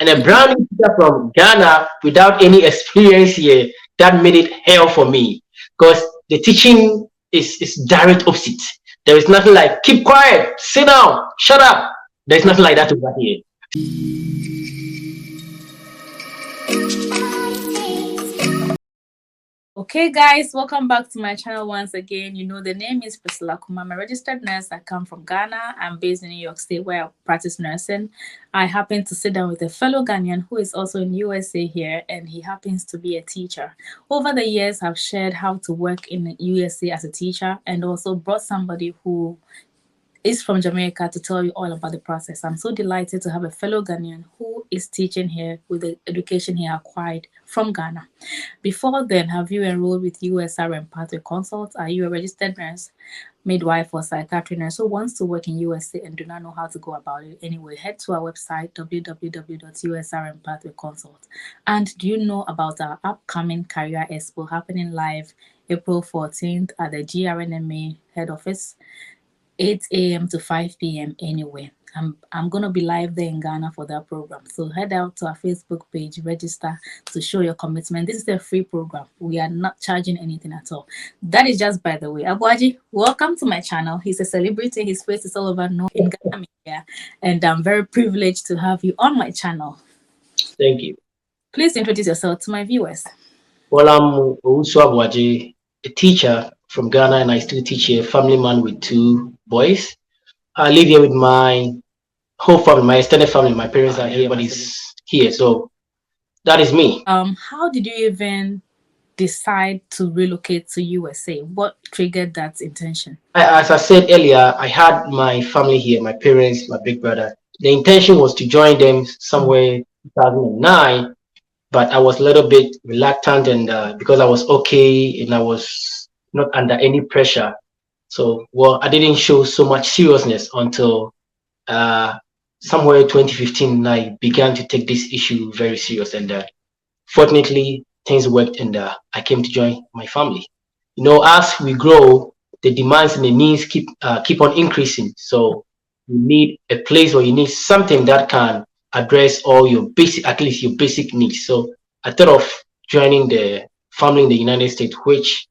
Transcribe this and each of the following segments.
And a brand new teacher from Ghana without any experience here, that made it hell for me because the teaching is direct opposite. There is nothing like keep quiet, sit down, shut up. There's nothing like that over here. Okay guys, welcome back to my channel once again. You know the name is Priscilla Kuma. I'm a registered nurse. I come from Ghana. I'm based in New York State where I practice nursing. I happen to sit down with a fellow Ghanaian who is also in USA here, and he happens to be a teacher. Over the years, I've shared how to work in the USA as a teacher and also brought somebody who is from Jamaica to tell you all about the process. I'm so delighted to have a fellow Ghanaian who is teaching here with the education he acquired from Ghana. Before then, have you enrolled with USRN Pathway Consult? Are you a registered nurse, midwife, or psychiatry nurse who wants to work in USA and do not know how to go about it? Anyway, head to our website www.USRN Pathway Consult. And do you know about our upcoming Career Expo happening live April 14th at the GRNMA head office? 8 a.m. to 5 p.m. anyway. I'm going to be live there in Ghana for that program. So head out to our Facebook page, register to show your commitment. This is a free program. We are not charging anything at all. That is just by the way. Abuaji, welcome to my channel. He's a celebrity. His face is all over known in Ghana media. And I'm very privileged to have you on my channel. Thank you. Please introduce yourself to my viewers. Well, I'm Owusu Abuaji, a teacher from Ghana, and I still teach here, family man with 2 boys. I live here with my whole family, my extended family. My parents are here, everybody's here. So that is me. How did you even decide to relocate to USA? What triggered that intention? As I said earlier, I had my family here, my parents, my big brother. The intention was to join them somewhere 2009, but I was a little bit reluctant, and because I was okay and I was not under any pressure. So, well, I didn't show so much seriousness until somewhere 2015, I began to take this issue very serious. And fortunately, things worked, and I came to join my family. You know, as we grow, the demands and the needs keep on increasing. So you need a place where you need something that can address all your basic, at least your basic needs. So I thought of joining the family in the United States, which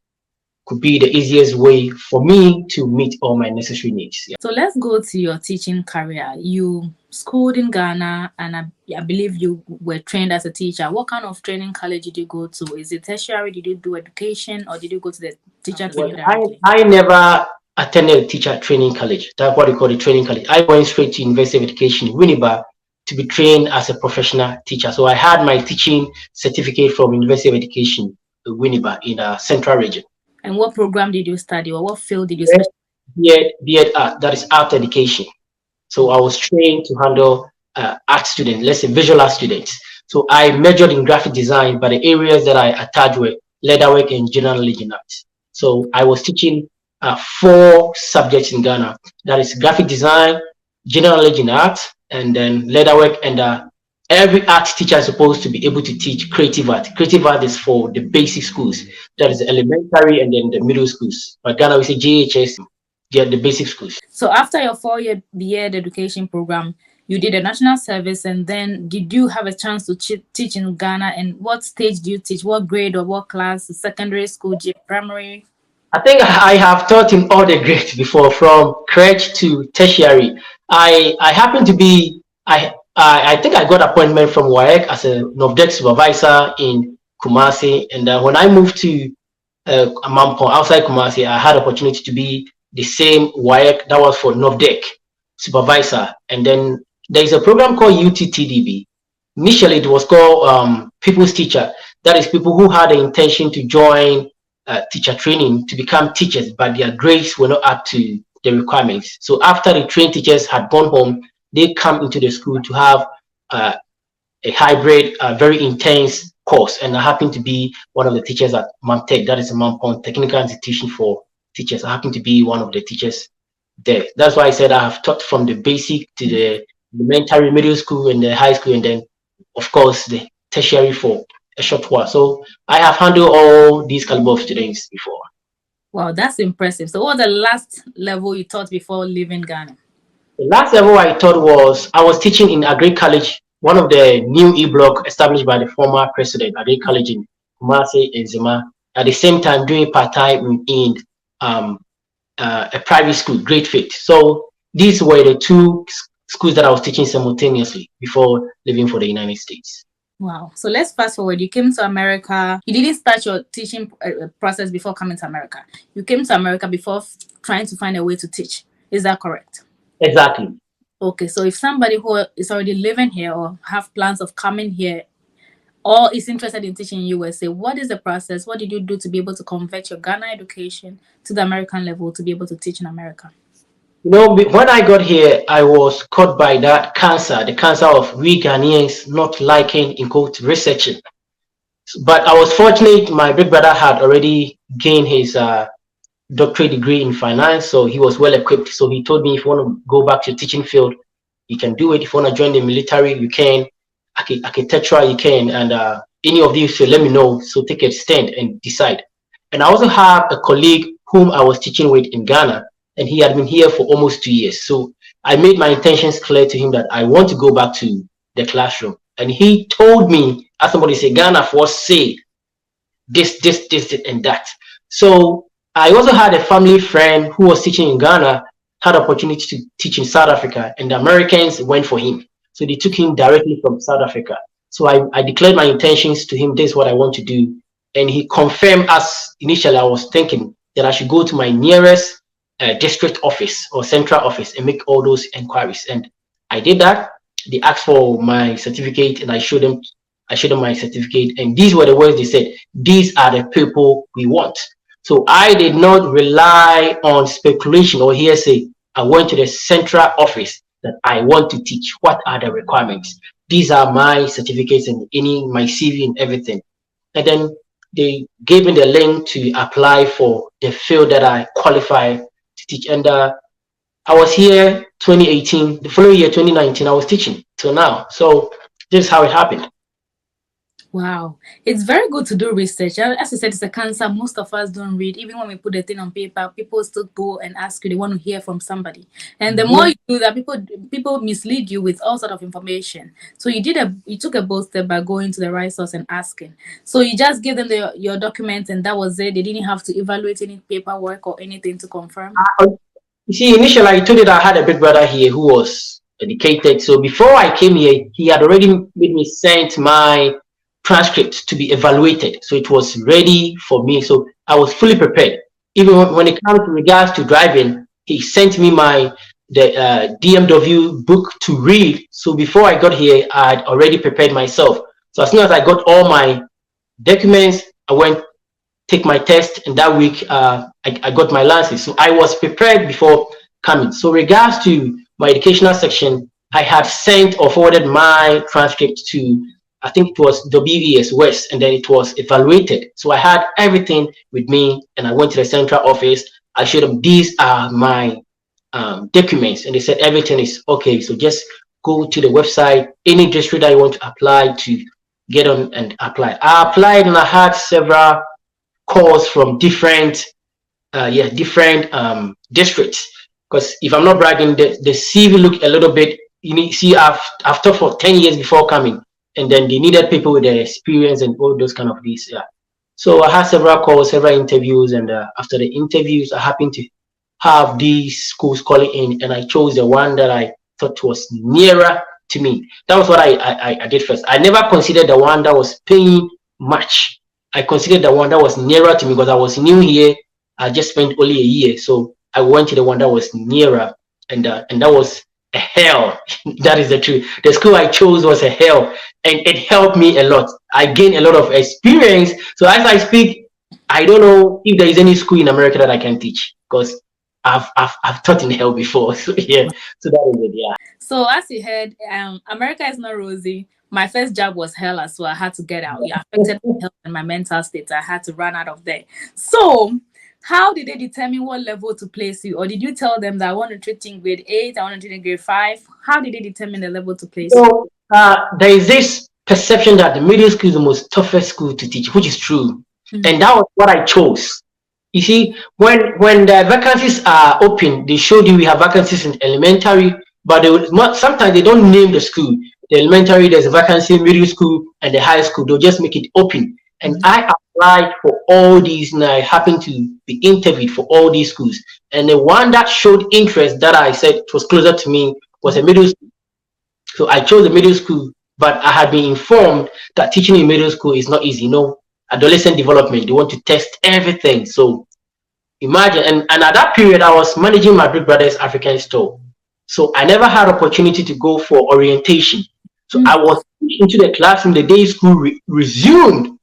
could be the easiest way for me to meet all my necessary needs. Yeah. So let's go to your teaching career. You schooled in Ghana, and I believe you were trained as a teacher. What kind of training college did you go to? Is it tertiary? Did you do education, or did you go to the teacher training directly? I never attended a teacher training college. That's what they call the training college. I went straight to University of Education, Winneba, to be trained as a professional teacher. So I had my teaching certificate from University of Education, Winneba, in the Central Region. And what program did you study, or what field did you study? B.Ed Art, that is art education. So I was trained to handle art students, let's say visual art students. So I majored in graphic design, but the areas that I attached were leatherwork and general knowledge in art. So I was teaching 4 subjects in Ghana. That is graphic design, general knowledge in art, and then leatherwork. And every art teacher is supposed to be able to teach creative art. Creative art is for the basic schools. That is the elementary and then the middle schools. But Ghana, we say JHS, the basic schools. So after your 4-year B.Ed education program, you did a national service, and then did you have a chance to teach in Ghana? And what stage do you teach? What grade or what class? Secondary school, primary? I think I have taught in all the grades before, from crèche to tertiary. I happen to be, I think I got appointment from WAEC as a NOVDEC supervisor in Kumasi. And when I moved to Mampong, outside Kumasi, I had opportunity to be the same WAEC that was for NOVDEC supervisor. And then there's a program called UTTDB. Initially, it was called People's Teacher. That is people who had the intention to join teacher training to become teachers, but their grades were not up to the requirements. So after the trained teachers had gone home, they come into the school to have a hybrid, very intense course. And I happen to be one of the teachers at MAMTech, that is a Mampong Technical Institution for Teachers. I happen to be one of the teachers there. That's why I said I have taught from the basic to the elementary, middle school, and the high school, and then, of course, the tertiary for a short while. So I have handled all these caliber of students before. Wow, that's impressive. So what was the last level you taught before leaving Ghana? The last level I taught was, I was teaching in Agri College one of the new e-block established by the former president at the college in Kumasi and Zima. At the same time, doing part-time in um, a private school, Great Fit. So these were the two schools that I was teaching simultaneously before leaving for the United States. Wow. So let's fast forward. You came to America. You didn't start your teaching process before coming to America. You came to America before trying to find a way to teach. Is that correct? Exactly. Okay. So if somebody who is already living here or have plans of coming here or is interested in teaching in USA, what is the process? What did you do to be able to convert your Ghana education to the American level to be able to teach in America? You know, when I got here, I was caught by that cancer, the cancer of we Ghanaians not liking, in quote, researching. But I was fortunate, my big brother had already gained his doctorate degree in finance, so he was well equipped. So he told me, if you want to go back to the teaching field, you can do it. If you want to join the military, you can. Architecture, you can. And any of these, so let me know. So take a stand and decide. And I also have a colleague whom I was teaching with in Ghana, and he had been here for almost 2 years. So I made my intentions clear to him that I want to go back to the classroom. And he told me, as somebody say, Ghana for say this, and that. So I also had a family friend who was teaching in Ghana, had opportunity to teach in South Africa, and the Americans went for him. So they took him directly from South Africa. So I declared my intentions to him, this is what I want to do. And he confirmed, as initially I was thinking, that I should go to my nearest district office or central office and make all those inquiries. And I did that. They asked for my certificate, and I showed them my certificate. And these were the words they said, these are the people we want. So I did not rely on speculation or hearsay. I went to the central office that I want to teach. What are the requirements? These are my certificates and my CV and everything. And then they gave me the link to apply for the field that I qualify to teach. And I was here 2018. The following year, 2019, I was teaching till now. So this is how it happened. Wow. It's very good to do research. As you said, it's a cancer. Most of us don't read. Even when we put the thing on paper, people still go and ask you. They want to hear from somebody. And the more you do that, people mislead you with all sort of information. So you took a bold step by going to the right source and asking. So you just gave them your documents and that was it. They didn't have to evaluate any paperwork or anything to confirm. You see, initially I told you that I had a big brother here who was educated. So before I came here, he had already made me send my transcript to be evaluated, so it was ready for me. So I was fully prepared. Even when it comes to regards to driving, he sent me the DMW book to read. So before I got here, I had already prepared myself. So as soon as I got all my documents, I went take my test, and that week I got my license. So I was prepared before coming. So regards to my educational section, I had sent or forwarded my transcript to, I think it was WES West, and then it was evaluated. So I had everything with me, and I went to the central office. I showed them, these are my documents, and they said everything is okay. So just go to the website, any district that you want to apply to, get on and apply. I applied, and I had several calls from different districts. Because if I'm not bragging, the CV looked a little bit, I've taught for 10 years before coming. And then they needed people with the experience and all those kind of these. Yeah. So I had several calls, several interviews, and after the interviews, I happened to have these schools calling in, and I chose the one that I thought was nearer to me. That was what I did first. I never considered the one that was paying much. I considered the one that was nearer to me because I was new here. I just spent only a year, so I went to the one that was nearer, and that was a hell. That is the truth. The school I chose was a hell, and it helped me a lot. I gained a lot of experience. So as I speak, I don't know if there is any school in America that I can teach, because I've taught in hell before. So yeah, so that is it. Yeah. So as you heard, America is not rosy. My first job was hell as well. I had to get out. It affected my health and my mental state. I had to run out of there. So how did they determine what level to place you? Or did you tell them that I want to treat in grade 8, I want to treat in grade 5? How did they determine the level to place you? There is this perception that the middle school is the most toughest school to teach, which is true. And that was what I chose. You see, when the vacancies are open, they showed you we have vacancies in elementary, but sometimes they don't name the school. the elementary, there's a vacancy, middle school, and the high school. They'll just make it open. And I applied for all these, and I happened to be interviewed for all these schools. And the one that showed interest that I said it was closer to me was a middle school. So I chose the middle school, but I had been informed that teaching in middle school is not easy. Adolescent development, they want to test everything. So imagine, and at that period, I was managing my big brother's African store. So I never had opportunity to go for orientation. So I was into the classroom the day school resumed.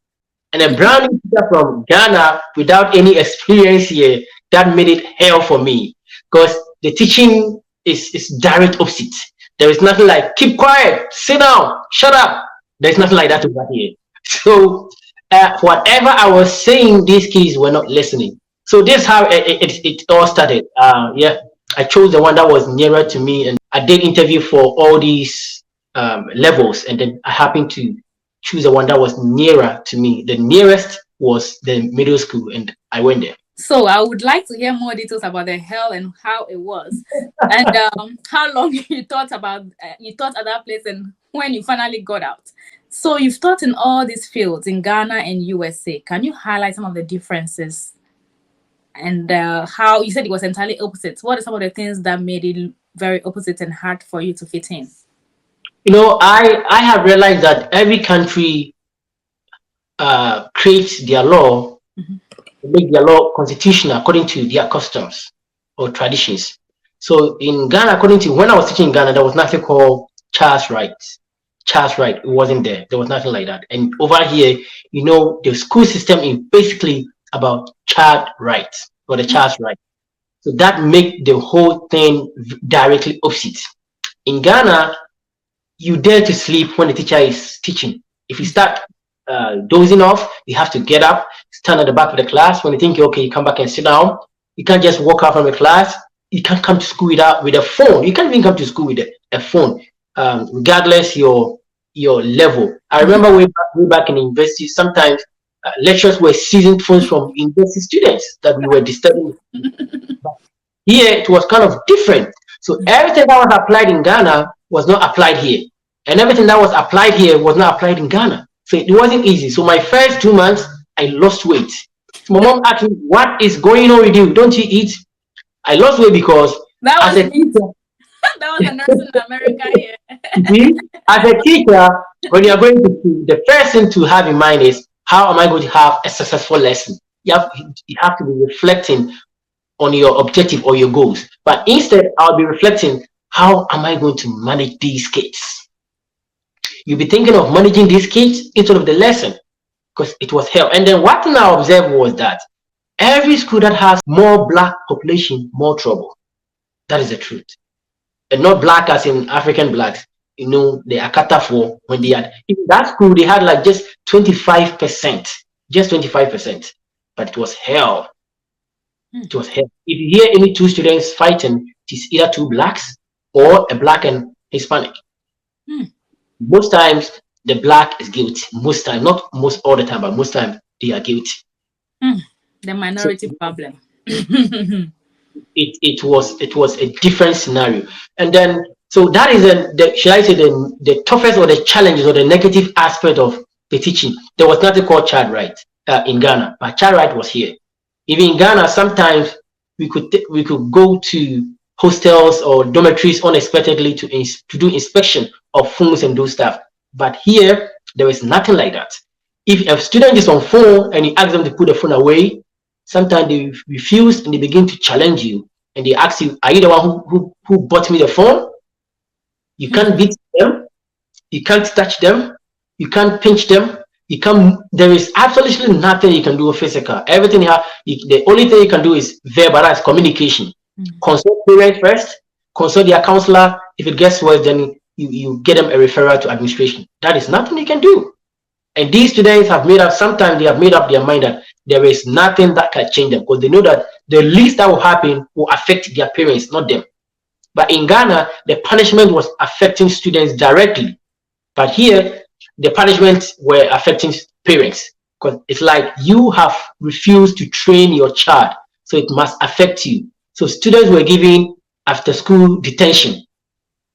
And a brand new teacher from Ghana without any experience here, that made it hell for me. Because the teaching is direct opposite. There is nothing like, keep quiet, sit down, shut up. There's nothing like that over here. So whatever I was saying, these kids were not listening. So this is how it all started. I chose the one that was nearer to me, and I did interview for all these levels, and then I happened to choose the one that was nearer to me. The nearest was the middle school, and I went there. So I would like to hear more details about the hell and how it was, and how long you thought at that place, and when you finally got out. So you've taught in all these fields in Ghana and USA. Can you highlight some of the differences and how you said it was entirely opposite? What are some of the things that made it very opposite and hard for you to fit in? I have realized that every country creates their law, make their law constitutional according to their customs or traditions. So in Ghana, according to when I was teaching in Ghana, there was nothing called child's rights. Child's right, it wasn't there. There was nothing like that. And over here, the school system is basically about child rights or the child's right. So that make the whole thing directly opposite. In Ghana, you dare to sleep when the teacher is teaching. If you start dozing off, you have to get up, stand at the back of the class. When you think you're okay, you come back and sit down. You can't just walk out from the class. You can't come to school with a phone. You can't even come to school with a phone, regardless your level. I remember way back in university, sometimes lecturers were seizing phones from university students that we were disturbing. Here, it was kind of different. So everything that was applied in Ghana was not applied here. And everything that was applied here was not applied in Ghana. So it wasn't easy. So my first 2 months, I lost weight. So my mom asked me, what is going on with you? Don't you eat? I lost weight because that was a nurse in America here. As a teacher, when you're going to school, the first thing to have in mind is, how am I going to have a successful lesson? You have to be reflecting on your objective or your goals. But instead, I'll be reflecting, how am I going to manage these kids? You'll be thinking of managing these kids instead of the lesson, because it was hell. And then what thing I observed was that every school that has more black population, more trouble. That is the truth. And not black as in African blacks. The Akata for when they had in that school, they had like just 25%, just 25%. But it was hell. It was hell. If you hear any two students fighting, it is either two blacks or a black and Hispanic. Most times the black is guilty. Most times, not most all the time, but most times they are guilty. The minority problem. It was a different scenario. And then so that is the toughest or the challenges or the negative aspect of the teaching. There was nothing called child right in Ghana, but child right was here. Even in Ghana, sometimes we could go to hostels or dormitories unexpectedly to do inspection of phones and do stuff. But here, there is nothing like that. If a student is on phone and you ask them to put the phone away, sometimes they refuse and they begin to challenge you. And they ask you, are you the one who bought me the phone? You can't beat them. You can't touch them. You can't pinch them. There is absolutely nothing you can do physical. Everything the only thing you can do is verbalize communication. Consult parents first, consult their counselor. If it gets worse, then you get them a referral to administration. That is nothing you can do. And these students sometimes they have made up their mind that there is nothing that can change them, because they know that the least that will happen will affect their parents, not them. But in Ghana, the punishment was affecting students directly. But here, the punishments were affecting parents, because it's like you have refused to train your child, so it must affect you. So students were given after school detention.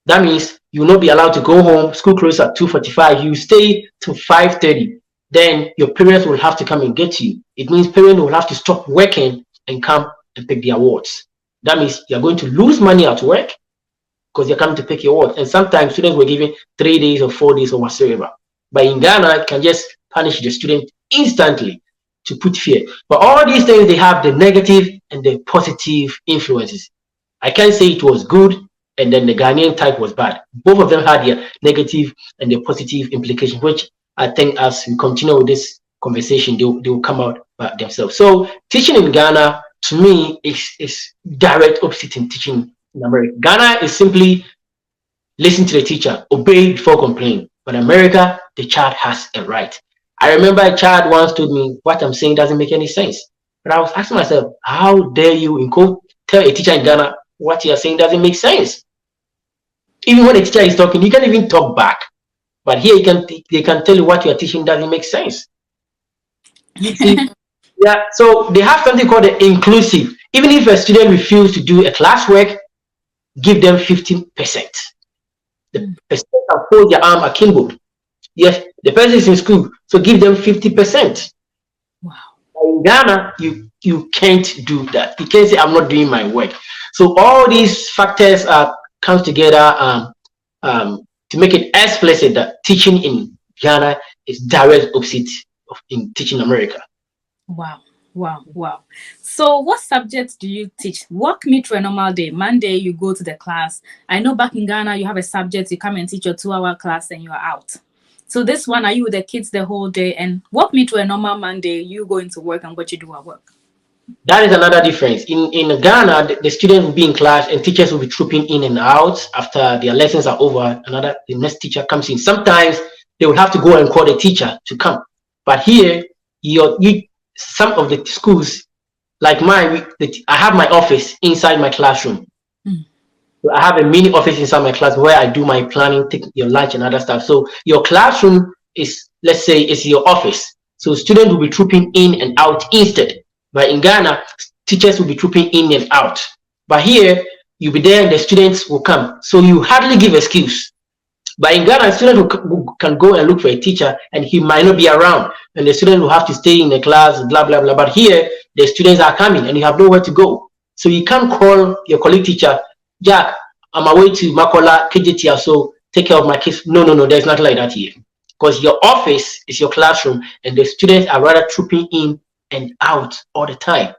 That means You will not be allowed to go home. School closes at 2:45. You stay till 5:30. Then your parents will have to come and get you. It means parents will have to stop working and come and pick the awards. That means you're going to lose money at work because you're coming to pick your awards. And sometimes students were given 3 days or 4 days or whatsoever. But in Ghana, you can just punish the student instantly to put fear. But all these things, they have the negative and the positive influences. I can't say it was good and then the Ghanaian type was bad. Both of them had their negative and the positive implications, which I think as we continue with this conversation, they will come out by themselves. So teaching in Ghana, to me, is direct opposite in teaching in America. Ghana is simply listen to the teacher, obey before complain. But America, the child has a right. I remember a child once told me, what I'm saying doesn't make any sense. But I was asking myself, how dare you in quote tell a teacher in Ghana what you are saying doesn't make sense? Even when a teacher is talking, you can't even talk back. But here they can tell you what you are teaching doesn't make sense. See, yeah, so they have something called the inclusive. Even if a student refuses to do a classwork, give them 15%. The person can fold their arm akimbo. Yes, the person is in school, so give them 50%. Wow. In Ghana, you can't do that. You can't say I'm not doing my work. So all these factors come together to make it explicit that teaching in Ghana is direct opposite of in teaching America. Wow. Wow, wow. So what subjects do you teach? Walk me through a normal day. Monday, you go to the class. I know back in Ghana, you have a subject, you come and teach your 2-hour class and you are out. So this one, are you with the kids the whole day? And walk me through a normal Monday, you going to work and what you do at work. That is another difference. In Ghana, the students will be in class and teachers will be trooping in and out after their lessons are over. The next teacher comes in. Sometimes they will have to go and call the teacher to come. But here, some of the schools, like mine, I have my office inside my classroom. So I have a mini office inside my class where I do my planning, take your lunch and other stuff. So your classroom is, let's say, is your office. So students will be trooping in and out instead. But in Ghana, teachers will be trooping in and out. But here, you'll be there and the students will come. So you hardly give excuse. But in Ghana, students can go and look for a teacher and he might not be around. And the student will have to stay in the class, blah, blah, blah. But here, the students are coming and you have nowhere to go. So you can't call your colleague teacher, Jack, I'm away to Makola, KJT, so take care of my kids. No, there's nothing like that here. Because your office is your classroom and the students are rather trooping in and out all the time.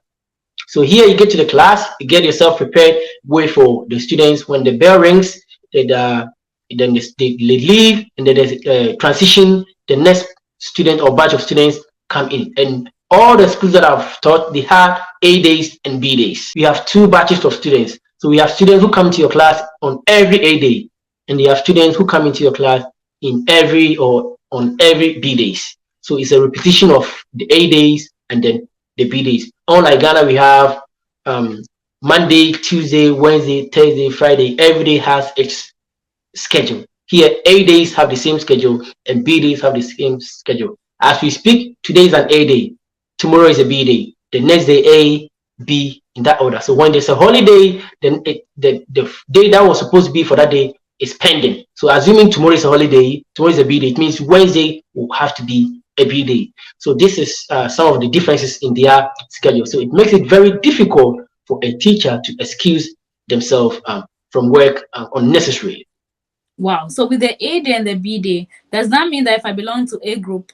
So here you get to the class, you get yourself prepared, wait for the students. When the bell rings, then they leave and then there's a transition. The next student or batch of students come in. And all the schools that I've taught, they have A days and B days. We have 2 batches of students. So we have students who come to your class on every A day, and you have students who come into your class on every B days. So it's a repetition of the A days and then the B days. Unlike Ghana, we have Monday, Tuesday, Wednesday, Thursday, Friday. Every day has its schedule. Here, A days have the same schedule and B days have the same schedule. As we speak, today is an A day, tomorrow is a B day, the next day A, B, in that order. So when there's a holiday, then the day that was supposed to be for that day is pending. So assuming tomorrow is a holiday, tomorrow is a B day, it means Wednesday will have to be a B day. So this is some of the differences in their schedule. So it makes it very difficult for a teacher to excuse themselves from work unnecessarily. Wow. So with the A day and the B day, does that mean that if I belong to A group,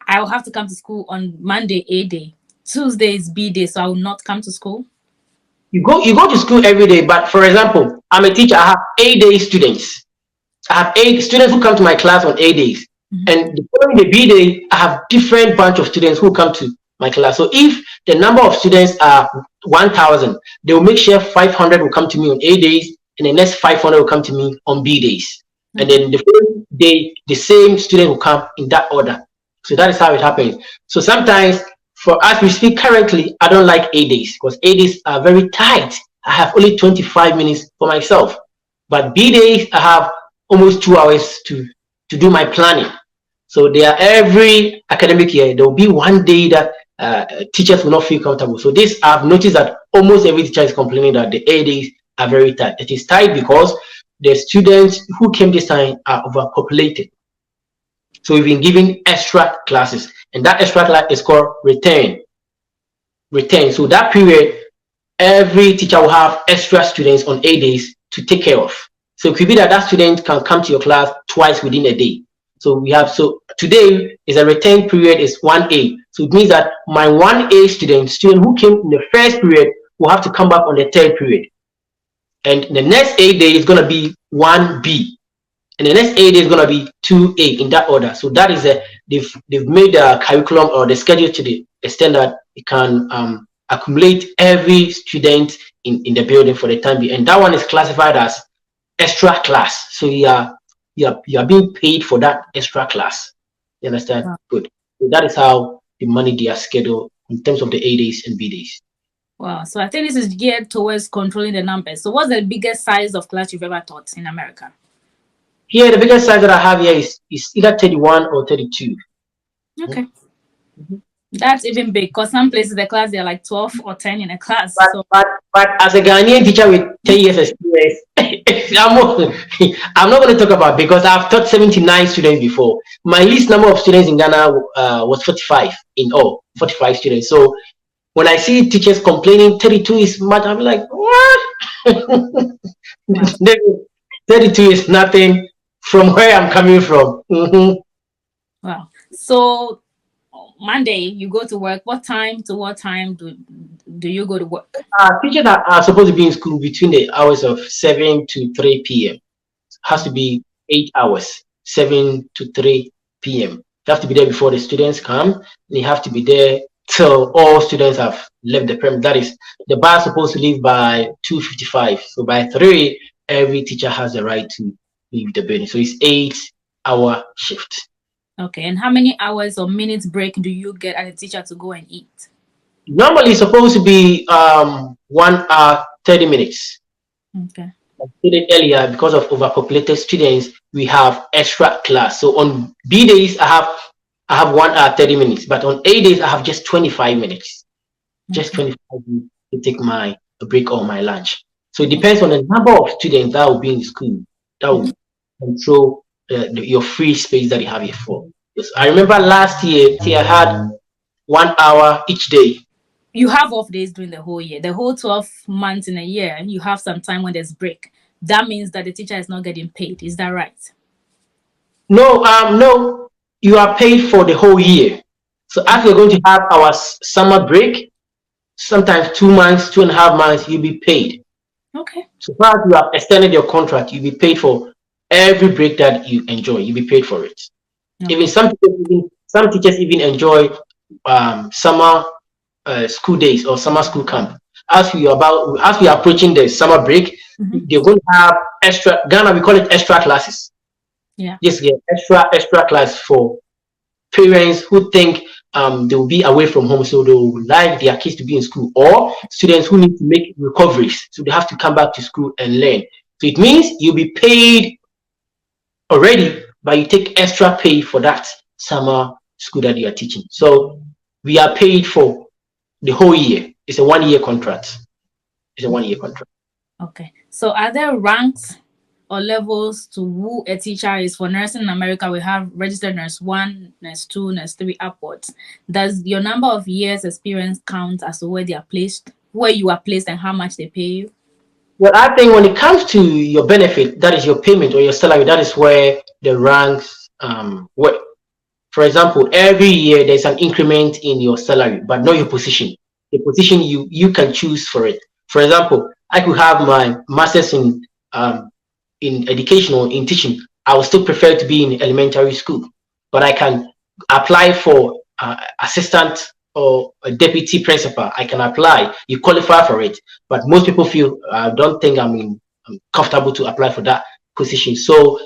I will have to come to school on Monday A day, Tuesday is B day, so I will not come to school? You go to school every day, but for example, I'm a teacher, I have A day students. I have 8 students who come to my class on A days. And following the B day, I have different bunch of students who come to my class. So if the number of students are 1,000, they will make sure 500 will come to me on A days, and the next 500 will come to me on B days. And then the following day, the same student will come in that order. So that is how it happens. So sometimes, for us, we speak currently, I don't like A days because A days are very tight. I have only 25 minutes for myself. But B days, I have almost 2 hours to do my planning. So there, every academic year, there will be one day that teachers will not feel comfortable. So this, I've noticed that almost every teacher is complaining that the A days are very tight. It is tight because the students who came this time are overpopulated. So we've been giving extra classes, and that extra class is called return. Return. So that period, every teacher will have extra students on 8 days to take care of. So it could be that that student can come to your class twice within a day. So we have, so today is a return period is 1A. So it means that my 1A student who came in the first period will have to come back on the third period. And the next 8 days is going to be 1B. And the next 8 days is going to be 2A in that order. So that is they've made the curriculum or the schedule to the extent that it can accumulate every student in the building for the time being. And that one is classified as extra class. So you are being paid for that extra class. You understand? Wow. Good. So that is how the money they are scheduled in terms of the A days and B days. Wow. So I think this is geared towards controlling the numbers. So what's the biggest size of class you've ever taught in America? Here, the biggest size that I have here is either 31 or 32. Okay. Mm-hmm. That's even big, because some places the class they're like 12 or 10 in a class. But as a Ghanaian teacher with 10 years experience, I'm not going to talk about it because I've taught 79 students before. My least number of students in Ghana was 45 in all, 45 students. So when I see teachers complaining 32 is much, I'm like, what? Wow. 32 is nothing from where I'm coming from. Mm-hmm. Wow. So Monday you go to work. What time to what time do you go to work? Teachers are supposed to be in school between the hours of 7 to 3 p.m. It has to be 8 hours, 7 to 3 p.m. You have to be there before the students come, and you have to be there till all students have left the premise. That is, the bar is supposed to leave by 2:55. So by 3, every teacher has the right to leave the building. So it's 8-hour shift. Okay, and how many hours or minutes break do you get as a teacher to go and eat? Normally, it's supposed to be 1 hour 30 minutes. Okay. I stated earlier, because of overpopulated students, we have extra class. So on B days, I have 1 hour 30 minutes, but on A days, I have just 25 minutes. Okay. Just 25 minutes to take my break or my lunch. So it depends on the number of students that will be in school. That will control your free space that you have here for. Yes. I remember last year I had 1 hour each day. You have off days during the whole year. The whole 12 months in a year, you have some time when there's break. That means that the teacher is not getting paid. Is that right? No, no. You are paid for the whole year. So as we're going to have our summer break, sometimes 2 months, 2.5 months, you'll be paid. Okay. So far as you have extended your contract, you'll be paid for every break that you enjoy. You'll be paid for it. Okay. Even some teachers even enjoy summer school days or summer school camp. As we are approaching the summer break, they're going to have extra. Ghana, we call it extra classes. Yeah. Yes, yeah, extra class for parents who think they will be away from home, so they would like their kids to be in school, or students who need to make recoveries, so they have to come back to school and learn. So it means you'll be paid already, but you take extra pay for that summer school that you are teaching. So we are paid for the whole year. It's a 1 year contract. It's a 1 year contract. Okay. So are there ranks or levels to who a teacher is? For nursing in America, we have registered nurse 1, nurse 2, nurse 3 upwards. Does your number of years experience count as to where they are placed, where you are placed, and how much they pay you? Well, I think when it comes to your benefit, that is your payment or your salary, that is where the ranks work. For example, every year there's an increment in your salary, but not your position. The position you can choose for it. For example, I could have my master's in education or in teaching. I would still prefer to be in elementary school, but I can apply for assistant or a deputy principal. I can apply. You qualify for it, but most people don't think I'm comfortable to apply for that position. So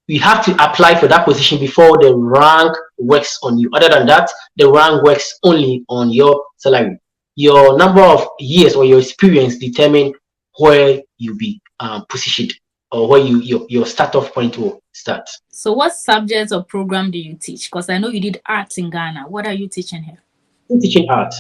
we have to apply for that position before the rank works on you. Other than that, the rank works only on your salary. Your number of years or your experience determine where you be positioned, or where your start-off point will start. So what subjects or program do you teach? Because I know you did arts in Ghana. What are you teaching here? I'm teaching art.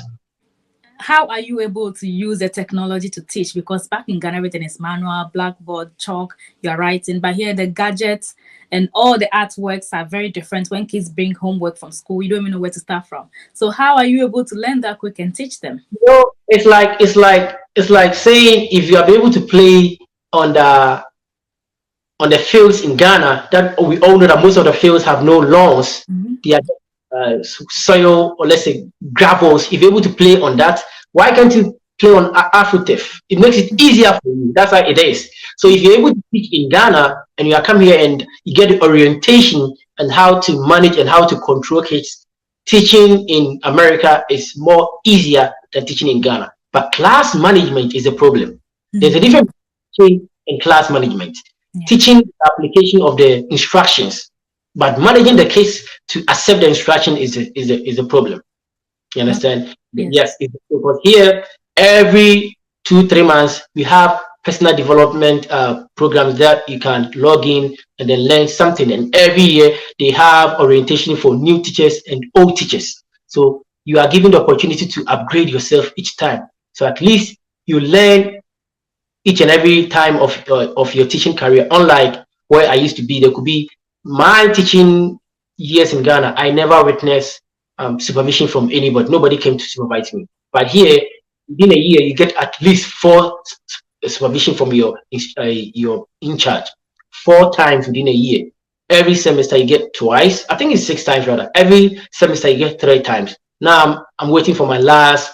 how are you able to use the technology to teach? Because back in Ghana, everything is manual, blackboard, chalk, you're writing. But here, the gadgets and all the artworks are very different. When kids bring homework from school, you don't even know where to start from. So how are you able to learn that quick and teach them? You know, it's like saying if you are able to play on the fields in Ghana, that we all know that most of the fields have no lawns. They are soil, or let's say gravels. If you're able to play on that, why can't you play on AfroTurf? It makes it easier for you. That's how it is. So if you're able to teach in Ghana and you are come here and you get the orientation and how to manage and how to control kids, teaching in America is more easier than teaching in Ghana. But class management is a problem. There's a difference between in class management. Teaching the application of the instructions, but managing the kids to accept the instruction is a problem. You understand? Yes. Because here every 2-3 months we have personal development programs that you can log in and then learn something. And every year they have orientation for new teachers and old teachers. So you are given the opportunity to upgrade yourself each time. So at least you learn each and every time of your teaching career. Unlike where I used to be, there could be my teaching years in Ghana, I never witnessed supervision from anybody. Nobody came to supervise me. But here, within a year, you get at least 4 supervision from your in charge. 4 times within a year. Every semester you get twice. I think it's 6 times rather. Every semester you get 3 times. Now I'm waiting for my last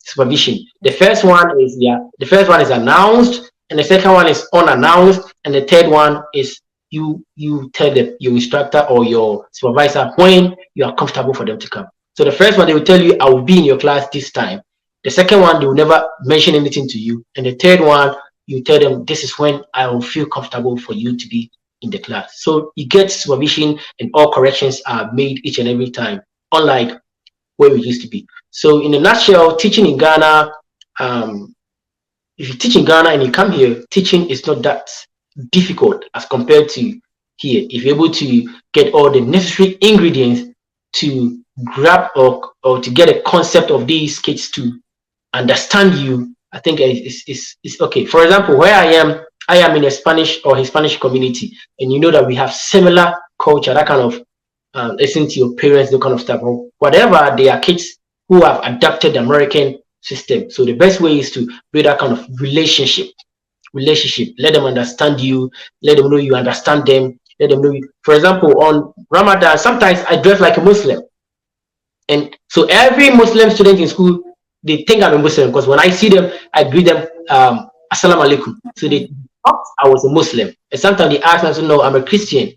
supervision. The first one is announced, and the second one is unannounced, and the third one is you tell your instructor or your supervisor when you are comfortable for them to come. So the first one, they will tell you, I will be in your class this time. The second one, they will never mention anything to you, and the third one, you tell them this is when I will feel comfortable for you to be in the class. So you get supervision, and all corrections are made each and every time, unlike where we used to be. So in a nutshell, teaching in Ghana, if you teach in Ghana and you come here, teaching is not that difficult as compared to here. If you're able to get all the necessary ingredients to grab or to get a concept of these kids to understand you, I think it's okay. For example, where I am in a Spanish or Hispanic community, and you know that we have similar culture, that kind of listen to your parents, that kind of stuff. Whatever, they are kids who have adapted the American system. So the best way is to build that kind of relationship. Let them understand you. Let them know you understand them. Let them know you. For example, on Ramadan, sometimes I dress like a Muslim. And so every Muslim student in school, they think I'm a Muslim because when I see them, I greet them, Assalamu alaikum. So they thought I was a Muslim. And sometimes they ask me, so, no, I'm a Christian.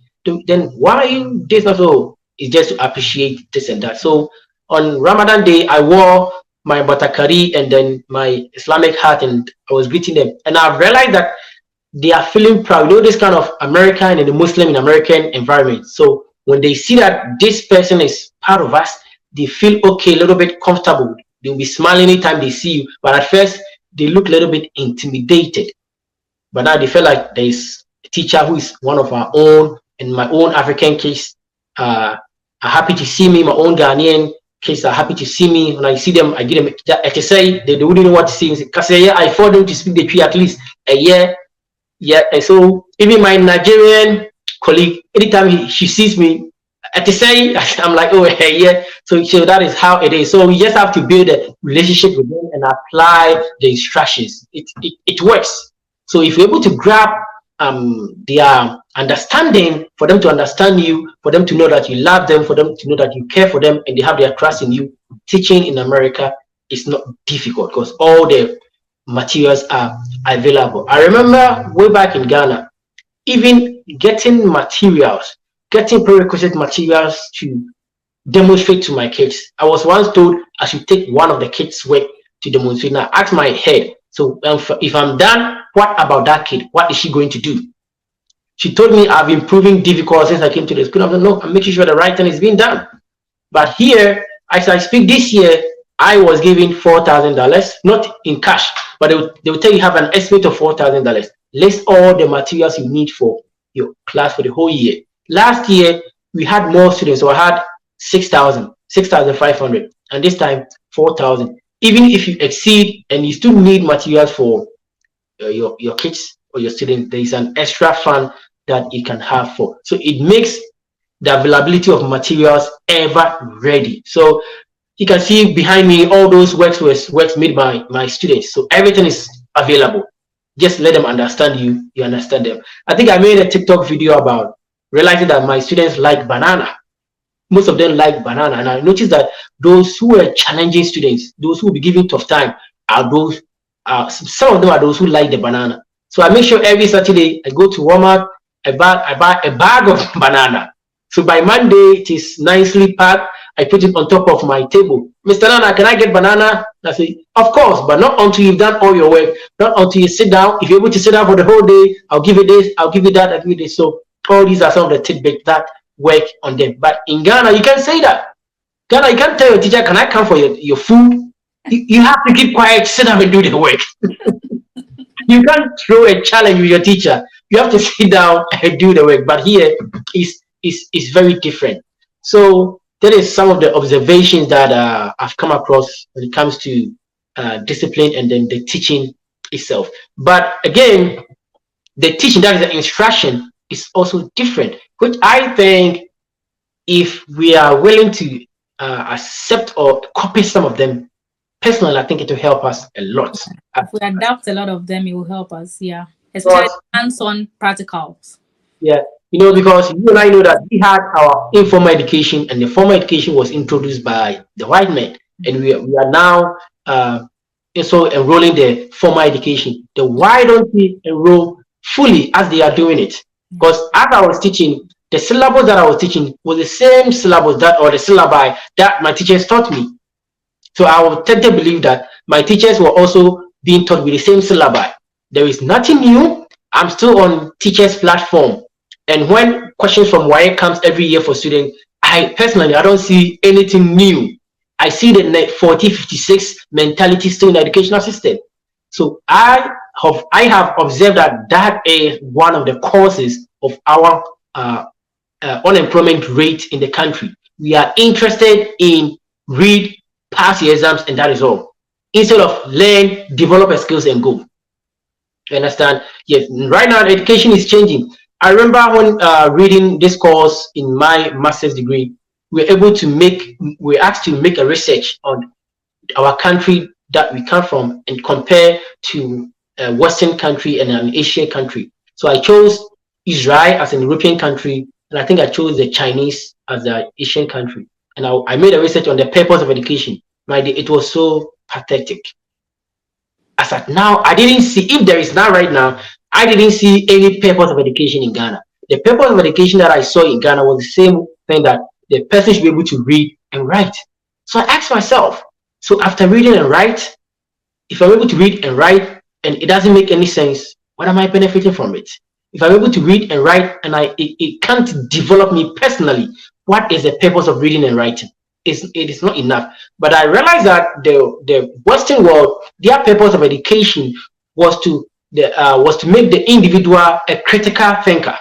Then why are you this? So it's just to appreciate this and that. So on Ramadan day, I wore my batakari and then my Islamic hat, and I was greeting them. And I've realized that they are feeling proud. You know, this kind of American and the Muslim in American environment. So when they see that this person is part of us, they feel okay, a little bit comfortable. They'll be smiling anytime they see you. But at first, they look a little bit intimidated. But now they feel like there's a teacher who is one of our own. In my own African kids are happy to see me. My own Ghanaian kids are happy to see me. When I see them, I give them to say they wouldn't know what to say. Because I force them to speak the tree at least a year. Yeah, and so even my Nigerian colleague, anytime she sees me, to say I'm like, oh yeah. So that is how it is. So we just have to build a relationship with them and apply the instructions. It works. So if you're able to grab their understanding, for them to understand you, for them to know that you love them, for them to know that you care for them, and they have their trust in you, teaching in America is not difficult because all the materials are available. I remember way back in Ghana, even getting prerequisite materials to demonstrate to my kids. I was once told I should take one of the kids' work to demonstrate. Now ask my head, so if I'm done, what about that kid? What is she going to do? She told me I've been proving difficult since I came to the school. I said, no, I'm making sure the right thing is being done. But here, as I speak this year, I was given $4,000, not in cash, but they will tell you have an estimate of $4,000. List all the materials you need for your class for the whole year. Last year, we had more students, so I had 6,500. And this time, 4,000. Even if you exceed and you still need materials for your kids or your students, there is an extra fund that you can have for. So it makes the availability of materials ever ready. So you can see behind me all those works made by my students. So everything is available. Just let them understand you. You understand them. I think I made a TikTok video about realizing that my students like banana. Most of them like banana, and I noticed that those who were challenging students, those who will be giving tough time, are those. Some of them are those who like the banana. So I make sure every Saturday I go to Walmart. I buy a bag of banana. So by Monday it is nicely packed. I put it on top of my table. Mr. Nana, can I get banana? I say, of course, but not until you've done all your work. Not until you sit down. If you're able to sit down for the whole day, I'll give you this, I'll give you that, I'll give you this. So all these are some of the tidbits that work on them. But in Ghana, you can't say that. Ghana, you can't tell your teacher, can I come for your food? You have to keep quiet, sit down and do the work. You can't throw a challenge with your teacher. You have to sit down and do the work. But here is very different. So that is some of the observations that I've come across when it comes to discipline and then the teaching itself. But again, the teaching, that is the instruction, is also different, which I think if we are willing to accept or copy some of them, personally, I think it will help us a lot. If we adapt a lot of them, it will help us, yeah. Especially hands-on practicals. Yeah, because you and I know that we had our informal education, and the formal education was introduced by the white men, and we are now also enrolling the formal education. Then why don't we enroll fully as they are doing it? Because as I was teaching, the syllabus that I was teaching was the same syllabus the syllabi that my teachers taught me. So I would tend to believe that my teachers were also being taught with the same syllabi. There is nothing new. I'm still on teachers' platform. And when questions from WAEC comes every year for students, I don't see anything new. I see the 4056 mentality still in the educational system. So I have observed that is one of the causes of our unemployment rate in the country. We are interested in read, pass your exams, and that is all, instead of learn, develop a skills and go. You understand? Yes. Right now, education is changing. I remember when reading this course in my master's degree, we were asked to make a research on our country that we come from and compare to a Western country and an Asian country. So I chose Israel as an European country, and I think I chose the Chinese as an Asian country. And I made a research on the purpose of education. It was so pathetic. As at now, I didn't see, if there is now right now, I didn't see any purpose of education in Ghana. The purpose of education that I saw in Ghana was the same thing, that the person should be able to read and write. So I asked myself, so after reading and write, if I'm able to read and write and it doesn't make any sense, what am I benefiting from it? If I'm able to read and write and it can't develop me personally, what is the purpose of reading and writing? It is not enough. But I realized that the Western world, their purpose of education was to make the individual a critical thinker,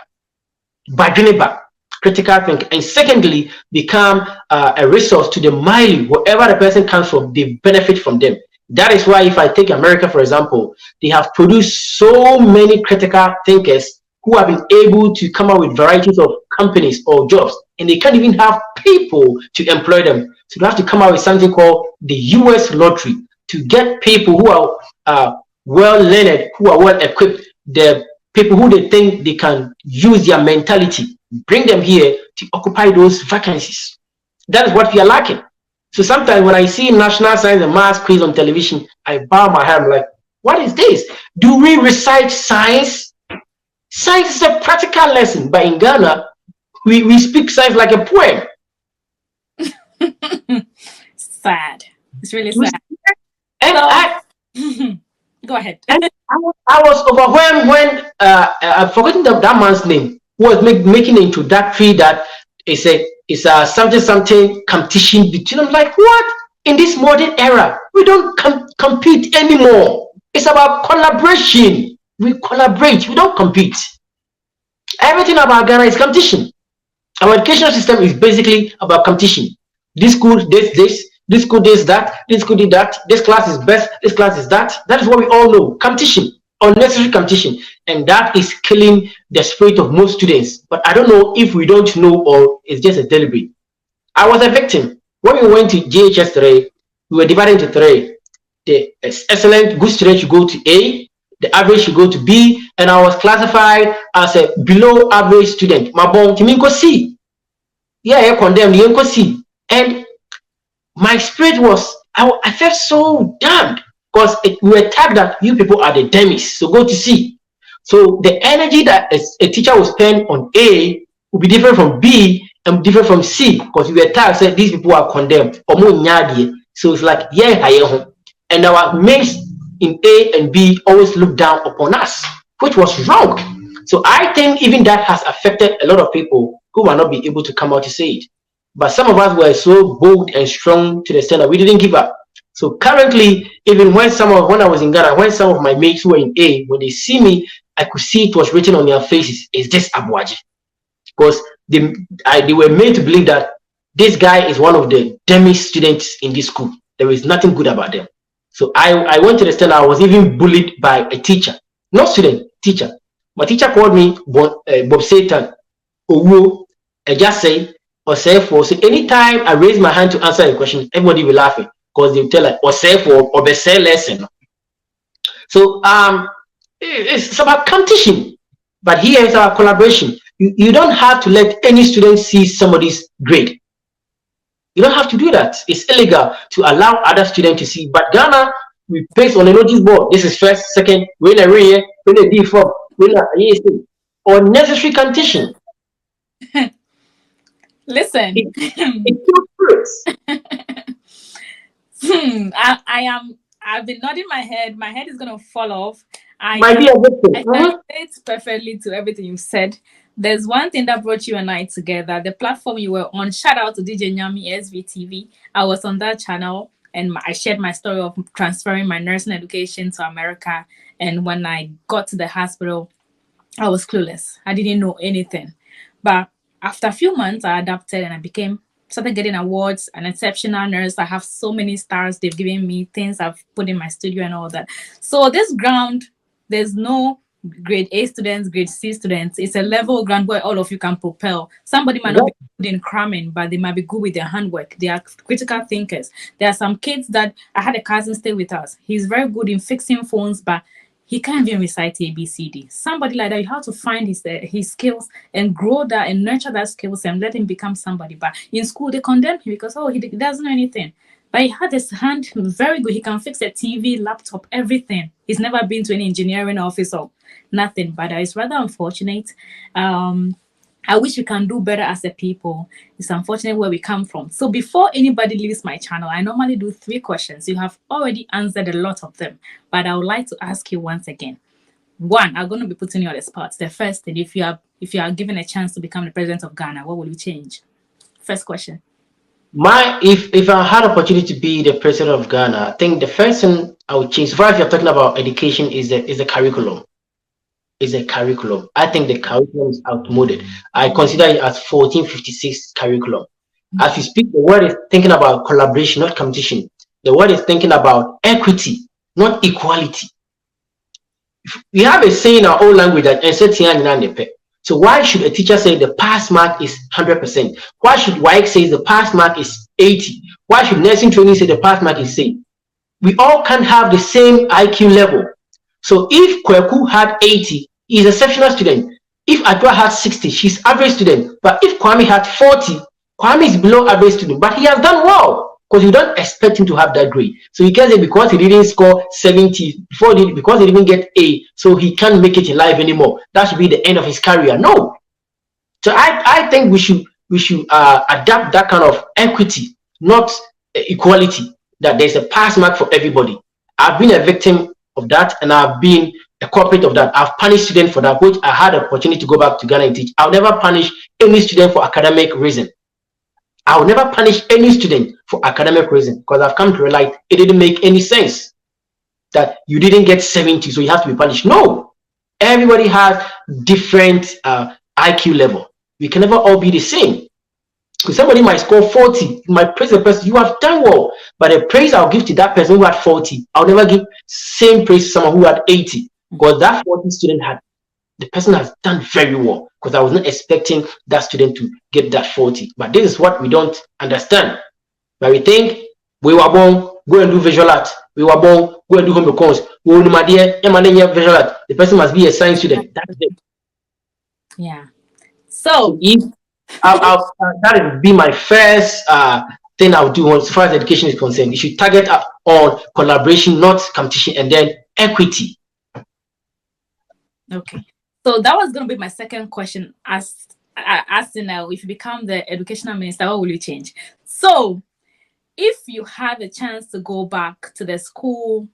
critical thinker, and secondly, become a resource to the Mali, wherever the person comes from, they benefit from them. That is why, if I take America, for example, they have produced so many critical thinkers who have been able to come up with varieties of companies or jobs, and they can't even have people to employ them. So they have to come out with something called the US lottery to get people who are well learned, who are well equipped, the people who they think they can use their mentality, bring them here to occupy those vacancies. That is what we are lacking. So sometimes when I see national science and math quiz on television, I bow my head, I'm like, what is this? Do we recite science? Science is a practical lesson, but in Ghana, we speak science like a poem. Sad. It's really sad. And go ahead. And I was overwhelmed when I've forgotten that man's name, who was making an introductory that it's a something competition between them. Like, what? In this modern era, we don't compete anymore. It's about collaboration. We collaborate, we don't compete. Everything about Ghana is competition. Our educational system is basically about competition. This school, this This school does that, this school did that, this class is best, this class is that. That is what we all know. Competition, unnecessary competition. And that is killing the spirit of most students. But I don't know if we don't know or it's just a deliberate. I was a victim. When we went to GHS 3, we were divided into 3. The excellent, good student should go to A, the average should go to B, and I was classified as a below average student. My bon, Kiminko C. Yeah, I condemned Yanko C. And my spirit was, I felt so damned because we were tagged that you people are the dummies, so go to C. So the energy that a teacher will spend on A will be different from B and different from C because we were tagged, said these people are condemned. So it's like, yeah, and our mates in A and B always look down upon us, which was wrong. So I think even that has affected a lot of people who might not be able to come out to say it. But some of us were so bold and strong to the extent that we didn't give up. So currently, even when I was in Ghana, when some of my mates who were in A, when they see me, I could see it was written on their faces, is this Abuaji? Because they were made to believe that this guy is one of the dummy students in this school. There is nothing good about them. So I went to the extent I was even bullied by a teacher, not student, teacher. My teacher called me Bob Satan, Owo, I just say, or say for. So anytime I raise my hand to answer a question, everybody will laugh because they will tell like, or say for, or be say lesson. So it's about competition, but here is our collaboration. You don't have to let any student see somebody's grade. You don't have to do that. It's illegal to allow other students to see. But Ghana, we paste on a notice board. This is first, second, when a rear, when a D4, when a ESC. Unnecessary competition. Listen. I've been nodding my head. My head is gonna fall off. I relate perfectly to everything you said. There's one thing that brought you and I together. The platform you were on. Shout out to DJ Nyami SVTV. I was on that channel and I shared my story of transferring my nursing education to America. And when I got to the hospital, I was clueless. I didn't know anything. But after a few months, I adapted and I started getting awards, an exceptional nurse. I have so many stars they've given me, things I've put in my studio and all that. So this ground, there's no grade A students, grade C students. It's a level ground where all of you can propel. Somebody might not be good in cramming, but they might be good with their handwork. They are critical thinkers. There are some kids that I had a cousin stay with us. He's very good in fixing phones, but he can't even recite ABCD. Somebody like that, you have to find his skills and grow that and nurture that skills and let him become somebody. But in school, they condemn him because, he doesn't know anything. But he had his hand very good. He can fix a TV, laptop, everything. He's never been to any engineering office or nothing. But it's rather unfortunate. I wish we can do better as a people. It's unfortunate where we come from. So before anybody leaves my channel, I normally do 3 questions. You have already answered a lot of them, but I would like to ask you once again. 1, I'm going to be putting you on the spot. The first thing, if you are given a chance to become the president of Ghana, what will you change? First question. If I had opportunity to be the president of Ghana, I think the first thing I would change, so far as you're talking about education, is the curriculum. Is a curriculum. I think the curriculum is outmoded. I consider it as 1456 curriculum. As we speak, the word is thinking about collaboration, not competition. The word is thinking about equity, not equality. We have a saying in our own language that so why should a teacher say the pass mark is 100%? Why should YX say the pass mark is 80? Why should nursing training say the pass mark is 8? We all can't have the same IQ level. So if Kweku had 80, he's an exceptional student. If Adwa had 60, she's average student. But if Kwame had 40, Kwame is below average student. But he has done well because you don't expect him to have that grade. So you can't say because he didn't score 70 because he didn't get A, so he can't make it in life anymore. That should be the end of his career. No. So I think we should adapt that kind of equity, not equality. That there's a pass mark for everybody. I've been a victim of that, and I've been a culprit of that. I've punished students for that, which I had the opportunity to go back to Ghana and teach. I'll never punish any student for academic reason. I'll never punish any student for academic reason because I've come to realize it didn't make any sense that you didn't get 70, so you have to be punished. No, everybody has different IQ level. We can never all be the same. Because somebody might score 40, you might praise the person, you have done well. But the praise I'll give to that person who had 40, I'll never give same praise to someone who had 80. Because that 40 student the person has done very well. Because I was not expecting that student to get that 40. But this is what we don't understand. But we think we were born, go and do visual art. We were born, go and do home econs. Visual art. The person must be a science student. That's it. Yeah. So if that would be my first thing I'll do as far as education is concerned. You should target on collaboration, not competition, and then equity. Okay. So that was going to be my second question. Asking now, if you become the educational minister, what will you change? So if you had a chance to go back to the school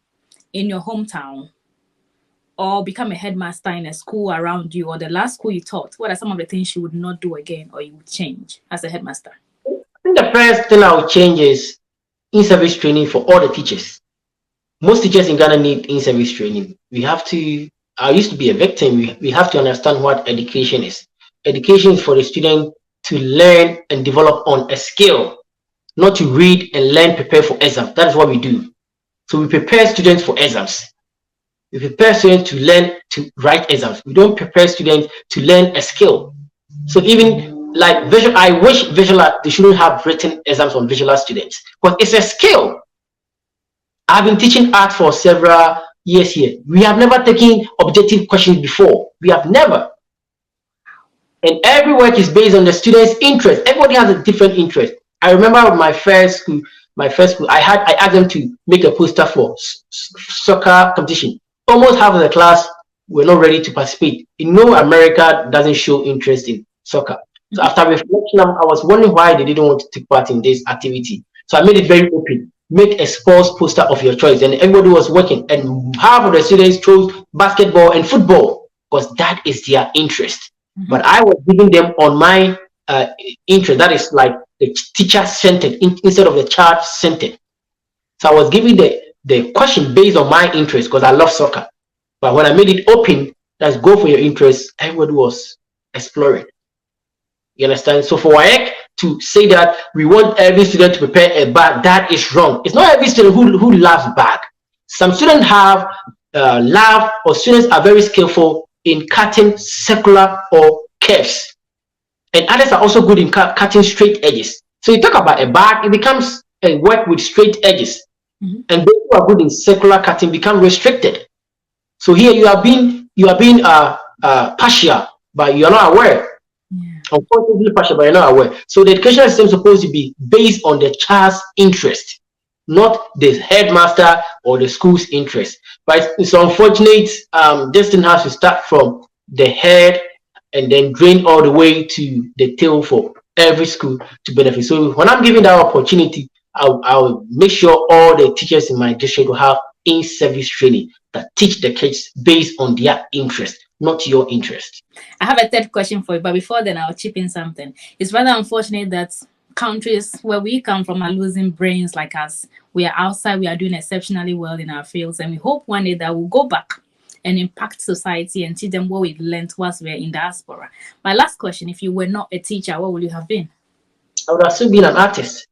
in your hometown or become a headmaster in a school around you or the last school you taught, what are some of the things you would not do again or you would change as a headmaster? I think the first thing I would change is in-service training for all the teachers. Most teachers in Ghana need in-service training. I used to be a victim. We have to understand what education is. Education is for the student to learn and develop on a skill, not to read and learn, prepare for exams. That is what we do. So we prepare students for exams. We prepare students to learn to write exams. We don't prepare students to learn a skill. So even like visual, I wish visual art, they shouldn't have written exams on visual art students, because it's a skill. I've been teaching art for several years here. We have never taken objective questions before. We have never. And every work is based on the student's interest. Everybody has a different interest. I remember my first school, I asked them to make a poster for soccer competition. Almost half of the class were not ready to participate. America doesn't show interest in soccer. So after reflection, I was wondering why they didn't want to take part in this activity. So I made it very open. Make a sports poster of your choice. And everybody was working. And half of the students chose basketball and football because that is their interest. But I was giving them on my interest. That is like the teacher-centered instead of the child-centered. So I was giving the question based on my interest because I love soccer. But when I made it open, let's go for your interest, everybody was exploring. You understand? So for WAEC to say that we want every student to prepare a bag, that is wrong. It's not every student who loves bag. Some students have love, or students are very skillful in cutting circular or curves. And others are also good in cutting straight edges. So you talk about a bag, it becomes a work with straight edges. And those who are good in circular cutting become restricted. So here you are being partial, but you are not aware. Unfortunately, partial, but you're not aware. So the educational system is supposed to be based on the child's interest, not the headmaster or the school's interest. But it's unfortunate. This thing has to start from the head and then drain all the way to the tail for every school to benefit. So when I'm giving that opportunity, I'll make sure all the teachers in my district will have in-service training that teach the kids based on their interest, not your interest. I have a third question for you, but before then, I'll chip in something. It's rather unfortunate that countries where we come from are losing brains like us. We are outside, we are doing exceptionally well in our fields, and we hope one day that we'll go back and impact society and teach them what we've learned whilst we're in diaspora. My last question, if you were not a teacher, what would you have been? I would have still been an artist.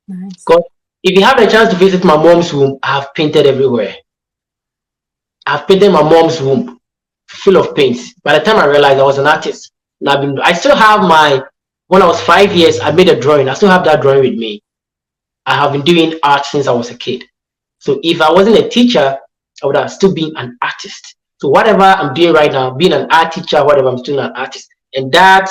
Nice. Because if you have a chance to visit my mom's room, I have painted everywhere. I've painted my mom's room full of paints. By the time I realized I was an artist, and I still have when I was 5 years, I made a drawing. I still have that drawing with me. I have been doing art since I was a kid. So if I wasn't a teacher, I would have still been an artist. So whatever I'm doing right now, being an art teacher, whatever, I'm still an artist. And that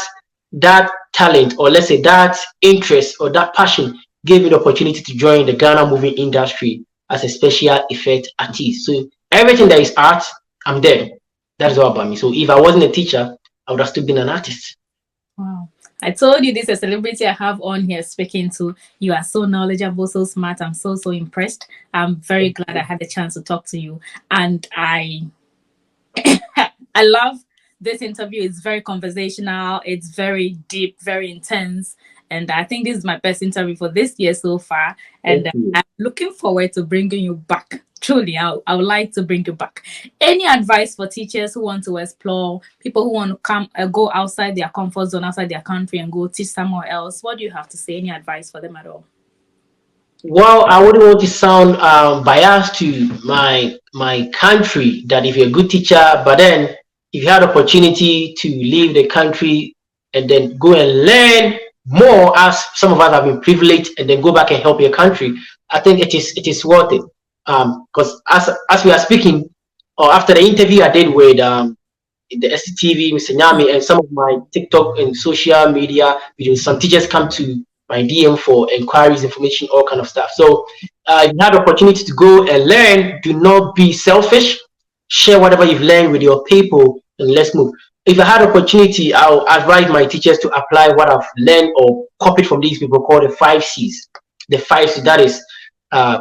talent, or let's say that interest or that passion, gave me the opportunity to join the Ghana movie industry as a special effect artist. So everything that is art, I'm there. That is all about me. So if I wasn't a teacher, I would have still been an artist. Wow. I told you this is a celebrity I have on here speaking to. You are so knowledgeable, so smart. I'm so impressed. I'm very glad I had the chance to talk to you. And I love this interview is very conversational. It's very deep, very intense. And I think this is my best interview for this year so far. And Thank you. I'm looking forward to bringing you back. Truly, I would like to bring you back. Any advice for teachers who want to explore, people who want to come go outside their comfort zone, outside their country, and go teach somewhere else? What do you have to say? Any advice for them at all? Well, I wouldn't want to sound biased to my country. That if you're a good teacher, but then if you had opportunity to leave the country and then go and learn more, as some of us have been privileged, and then go back and help your country, I think it is worth it. Because as we are speaking, or after the interview I did with the SCTV, Mr. Nyami, and some of my TikTok and social media videos, some teachers come to my DM for inquiries, information, all kind of stuff. So if you have the opportunity to go and learn, do not be selfish. Share whatever you've learned with your people, and let's move. If I had opportunity, I'll advise my teachers to apply what I've learned or copied from these people called the 5 C's. The 5 C's, that is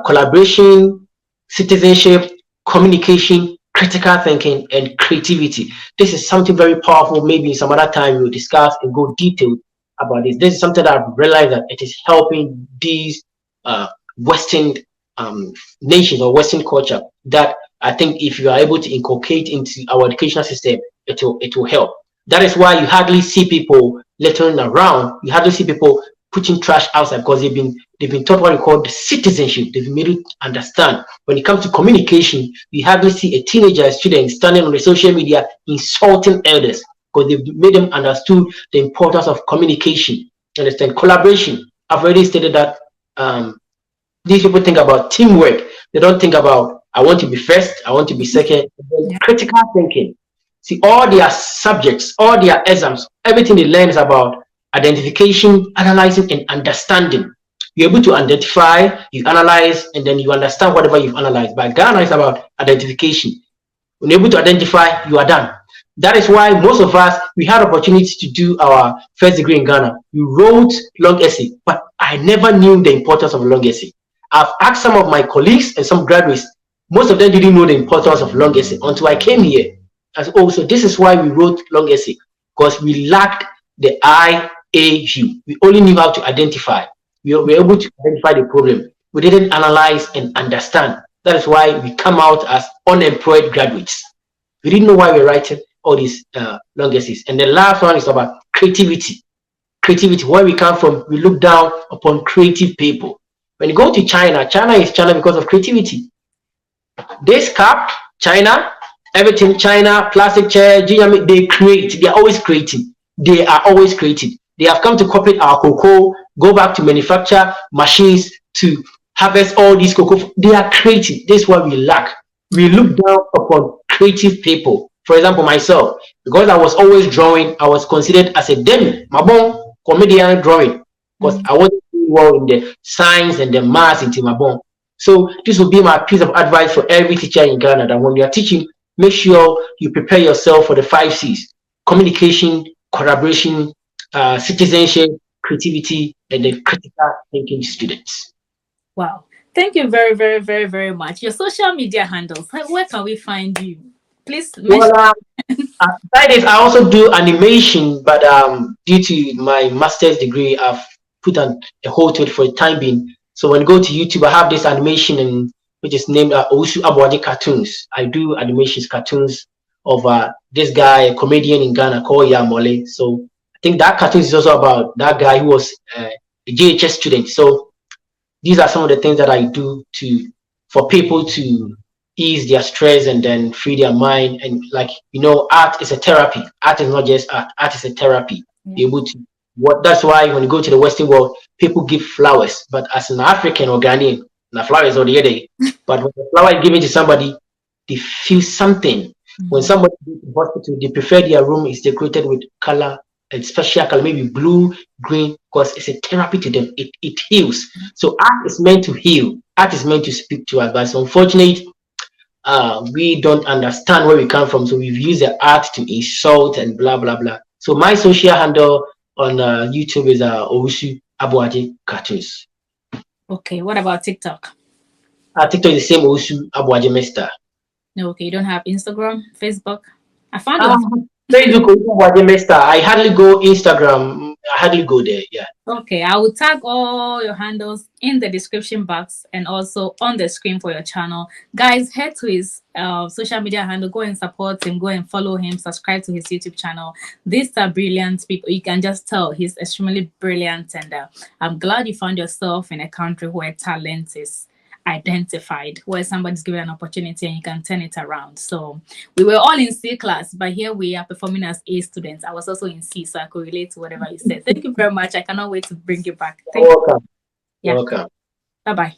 collaboration, citizenship, communication, critical thinking, and creativity. This is something very powerful. Maybe some other time we'll discuss and go detailed about this. This is something that I've realized that it is helping these Western nations or Western culture, that I think if you are able to inculcate into our educational system, it will help. That is why you hardly see people littering around. You hardly see people putting trash outside, because they've been taught what we call the citizenship. They've been made to understand. When it comes to communication, you hardly see a teenager, a student standing on the social media insulting elders, because they've made them understood the importance of communication. Understand? Collaboration. I've already stated that these people think about teamwork. They don't think about, I want to be first, I want to be second. Critical thinking. See, all their subjects, all their exams, everything they learn is about identification, analyzing, and understanding. You're able to identify, you analyze, and then you understand whatever you've analyzed. But Ghana is about identification. When you're able to identify, you are done. That is why most of us, we had opportunity to do our first degree in Ghana. We wrote long essay, but I never knew the importance of long essay. I've asked some of my colleagues and some graduates, most of them didn't know the importance of long essay until I came here. As also, this is why we wrote long essay, because we lacked the IAU. We only knew how to identify. We were able to identify the problem. We didn't analyze and understand. That is why we come out as unemployed graduates. We didn't know why we're writing all these long essays. And the last one is about creativity. Creativity, where we come from, we look down upon creative people. When you go to China, China is China because of creativity. This cup, China, everything, China, plastic chair, they create. They are always creating. They are always creating. They have come to copy our cocoa, go back to manufacture machines to harvest all these cocoa. They are creating. This is what we lack. We look down upon creative people. For example, myself, because I was always drawing, I was considered as a demi, mabon, comedian drawing, because I wasn't doing well in the science and the maths into mabon. So this will be my piece of advice for every teacher in Ghana, that when you are teaching, make sure you prepare yourself for the 5 C's: communication, collaboration, citizenship, creativity, and then critical thinking students. Wow. Thank you very, very, very, very much. Your social media handles, where can we find you? Please mention. Well, aside this, I also do animation, but due to my master's degree, I've put a hold to it for the time being. So when you go to YouTube, I have this animation, and which is named Osu Abuaji Cartoons. I do animations, cartoons of this guy, a comedian in Ghana called Yamole. So I think that cartoon is also about that guy who was a JHS student. So these are some of the things that I do for people to ease their stress and then free their mind. And art is a therapy. Art is not just art. Art is a therapy. Be able to that's why when you go to the Western world, people give flowers. But as an African or Ghanaian, the flower is already there. But when the flower is given to somebody, they feel something. When somebody goes to hospital, they prefer their room is decorated with color, and special color, maybe blue, green, because it's a therapy to them. It heals. So art is meant to heal. Art is meant to speak to us. But it's unfortunate, we don't understand where we come from. So we've used the art to insult and blah, blah, blah. So my social handle on YouTube is Owusu Abuaji Cartoons. Okay, what about TikTok? TikTok is the same, Owusu Abuaji Mister. No, okay, you don't have Instagram, Facebook? I found you. Facebook, I hardly go Instagram. I hardly go there. Yeah. Okay, I will tag all your handles in the description box and also on the screen for your channel. Guys, head to his social media handle, go and support him, go and follow him, subscribe to his YouTube channel. These are brilliant people. You can just tell he's extremely brilliant, and I'm glad you found yourself in a country where talent is identified, where somebody's given an opportunity and you can turn it around. So we were all in C class, but here we are performing as A students. I was also in C, so I could relate to whatever you said. Thank you very much. I cannot wait to bring you back. Thank you. Welcome. Yeah. Welcome. Bye bye.